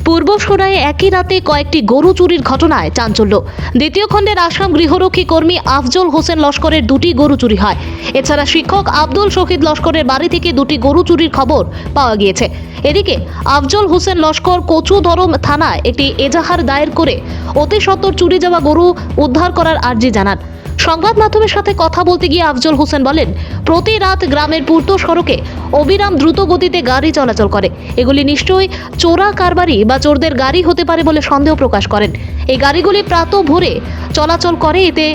পূর্ব সোনায় একই রাতে কয়েকটি গরু চুরির ঘটনায় চাঞ্চল্য। দ্বিতীয় খণ্ডের আসাম গৃহরক্ষী কর্মী আফজল হোসেন লস্করের দুটি গরু চুরি হয়। এছাড়া শিক্ষক আব্দুল শহীদ লস্করের বাড়ি থেকে দুটি গরু চুরির খবর পাওয়া গিয়েছে। এদিকে আফজল হোসেন লস্কর কচুধরম থানায় একটি এজাহার দায়ের করে অতি সত্বর চুরি যাওয়া গরু উদ্ধার করার আর্জি জানান। সংবাদ মাধ্যমের সাথে কথা বলতে গিয়ে আফজল হোসেন বলেন, প্রতি রাত গ্রামের পূর্ত সড়কে অবিরাম দ্রুত গতিতে গাড়ি চলাচল করে। এগুলি নিশ্চয়ই চোরা কারবারি বা চোরদের গাড়ি হতে পারে বলে সন্দেহ প্রকাশ করেন। এই গাড়িগুলি প্রাতঃ ভোরে চলাচল করে, এতে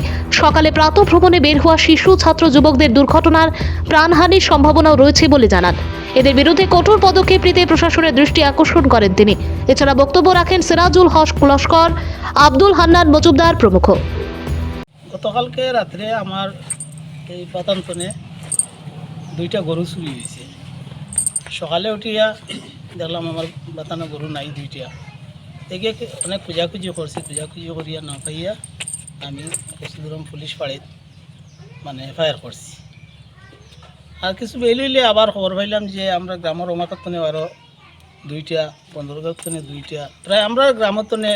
সকালে প্রাতঃ ভ্রমণে বের হওয়া শিশু ছাত্র যুবকদের দুর্ঘটনার প্রাণহানির সম্ভাবনাও রয়েছে বলে জানান। এদের বিরুদ্ধে কঠোর পদক্ষেপ নিতে প্রশাসনের দৃষ্টি আকর্ষণ করেন তিনি। এছাড়া বক্তব্য রাখেন সিরাজুল হক লস্কর, আব্দুল হান্নান মজুমদার প্রমুখ। গতকালকে রাত্রে আমার এই পাতান্তনে দুইটা গরু চুরি হয়েছে। সকালে উঠিয়া দেখলাম আমার বাতানো গরু নাই দুইটা। একে অনেক খোঁজাখুঁজি করছি, খোঁজাখুঁজি করিয়া না পাইয়া আমি কচুধরম পুলিশ ফাঁড়িত এফআইআর করছি। আর কিছু বেলইলে আবার খবর পাইলাম যে আমরা গ্রামের অমাতনে আরও দুইটা, বন্দরগাঁতনে দুইটা, প্রায় আমরা গ্রামতনে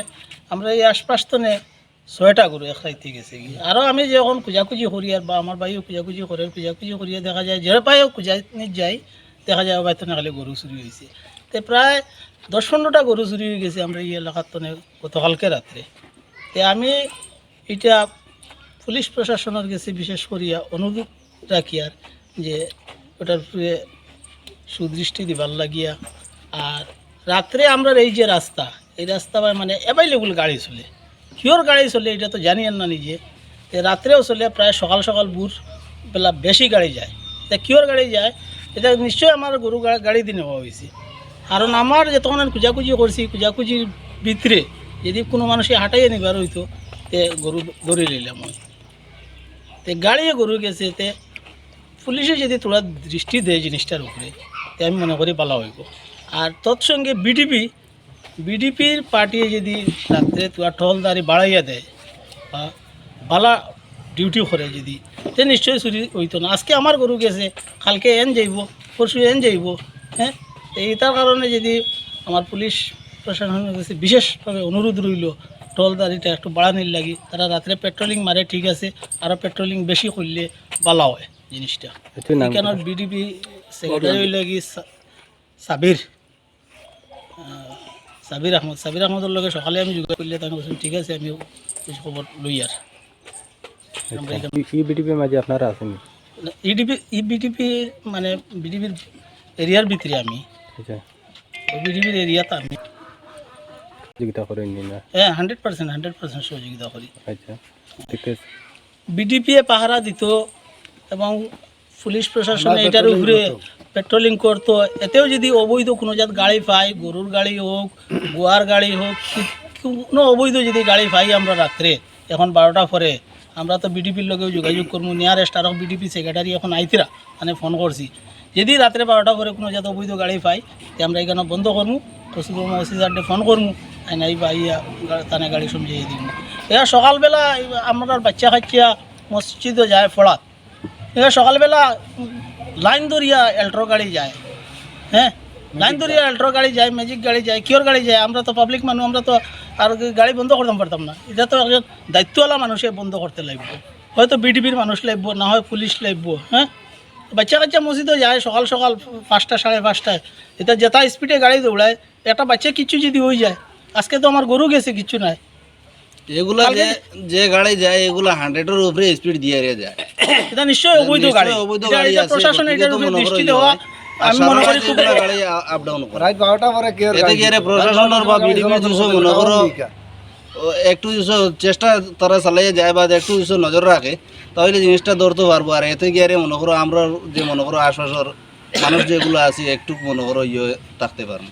আমরা এই আশপাশতনে 6টা গরু এক রাইতে গেছে কি। আরও আমি যখন খোঁজাখুঁজি করি আর বা আমার ভাইও খোঁজাখুঁজি করে, খোঁজাখুঁজি করিয়া দেখা যায় যে পাইও খোঁজানি যাই, দেখা যায় বাইতনে খালি গরু চুরি হয়েছে। তো প্রায় 10-15টা গরু চুরি হয়ে গেছে আমরা এই এলাকার তনে গতকালকে রাত্রে। তো আমি এটা পুলিশ প্রশাসনের কাছে বিশেষ করিয়া অনুরোধ রাখি আর যে ওটার উপরে সুদৃষ্টি দিবার লাগিয়া। আর রাত্রে আমরা এই যে রাস্তা, এই রাস্তা অ্যাভেলেবল গাড়ি চলে, কিওর গাড়ি চলে এটা তো জানিয়েন না নিজে। রাত্রেও চলে, প্রায় সকাল সকাল ভোর বেলা বেশি গাড়ি যায়। তা কিওর গাড়ি যায় এটা নিশ্চয়ই আমার গরু গাড়ি দিয়ে নেওয়া হয়েছে। কারণ আমার যতক্ষণ আমি খোঁজাখুঁজি করছি, খোঁজাখুঁজির ভিতরে যদি কোনো মানুষে হাঁটাইয়ে নিবার হইতো তে গরু ধরে নিলাম আমি। তে গাড়িয়ে গরু গেছে, তে পুলিশে যদি তোরা দৃষ্টি দেয় জিনিসটার উপরে, তে আমি মনে করি ভালো হইব। আর তৎসঙ্গে বিডিপির পার্টি যদি রাত্রে তোরা টহলদারি বাড়াইয়া দেয় বা বালা ডিউটি করে যদি, তে নিশ্চয়ই চুরি হইতো না। আজকে আমার গরু গেছে, কালকে এন যাইব, পরশু এন যাইব। হ্যাঁ, এইটার কারণে যদি আমার পুলিশ প্রশাসনের কাছে বিশেষভাবে অনুরোধ রইল টহলদারিটা একটু বাড়ানোর লাগি। তারা রাত্রে পেট্রোলিং মারে ঠিক আছে, আরও পেট্রোলিং বেশি করলে ভালো হয় জিনিসটা। কেন বিডিপি সেক্রেটারি হইল কি সাবির আহমদের লগে সকালে আমি যোগাযোগ করলে তাকে বলছি ঠিক আছে, আমি খবর লই। আর বিডিপির মাঝে আপনারা আছেন? বিডিপির এরিয়ার ভিতরে আমি, বিডিপির এরিয়াতে আমি সহযোগিতা করেন না? হ্যাঁ, 100% সহযোগিতা করি। আচ্ছা, বিডিপিএ পাহারা দিত এবং পুলিশ প্রশাসন এটার উপরে পেট্রোলিং করতো। এতেও যদি অবৈধ কোনো জাত গাড়ি পাই, গরুর গাড়ি হোক, গোয়ার গাড়ি হোক, কোনো অবৈধ যদি গাড়ি পাই আমরা রাত্রে, এখন 12টা পরে আমরা তো বিডিপির লগেও যোগাযোগ করবো। নিয়ারেস্ট আরও বিডিপি সেক্রেটারি এখন আইতিরা ফোন করছি, যদি রাত্রে 12টা পরে কোনো জাত অবৈধ গাড়ি পাই আমরা এখানে বন্ধ করবো, কচুধরম অফিসারডে ফোন করবো, নাই বা ইয়া তানে গাড়ি সমঝিয়ে দিব। এরা সকালবেলা আমরা বাচ্চা কাচ্চা মসজিদও যায় পড়াত, এরা সকালবেলা লাইন ধরিয়া এল্ট্রো গাড়ি যায়। হ্যাঁ, লাইন ধরিয়া এল্ট্রো গাড়ি যায়, ম্যাজিক গাড়ি যায়, কিওর গাড়ি যায়। আমরা তো পাবলিক মানুষ, আমরা তো আর গাড়ি বন্ধ করতে পারতাম না। এটা তো একজন দায়িত্বওয়ালা মানুষে বন্ধ করতে লাগবে, হয়তো বিডিপির মানুষ লাগবো, না হয় পুলিশ লাগবো। হ্যাঁ, বাচ্চা কাচ্চা মসজিদও যায় সকাল সকাল 5টা, 5:30। এটা যেটা স্পিডে গাড়ি দৌড়ায়, একটা বাচ্চা কিছু যদি হয়ে যায়, আজকে তো আমার গরু গেছে, কিছু নাই। এগুলা যে গাড়ি যায় এগুলা 100-এর উপরে স্পিড দিয়ে যায়, এটা নিশ্চয়ই অবৈধ গাড়ি। প্রশাসন এটার উপরে দৃষ্টি দেওয়া, আমি মনে করি খুব গাড়ি আপ ডাউন করে রাত 12টা পরে কি এর প্রশাসনের বা বিডিপি দুশো মনে করো একটু চেষ্টা তারা চালিয়ে যায় বা একটু নজর রাখে, তাহলে জিনিসটা ধরতে পারবো। আর এতে গিয়ে মনে করো আমরা যে মনে করো আশপাশের মানুষ যেগুলো আছে একটু মনে করো থাকতে পারবো।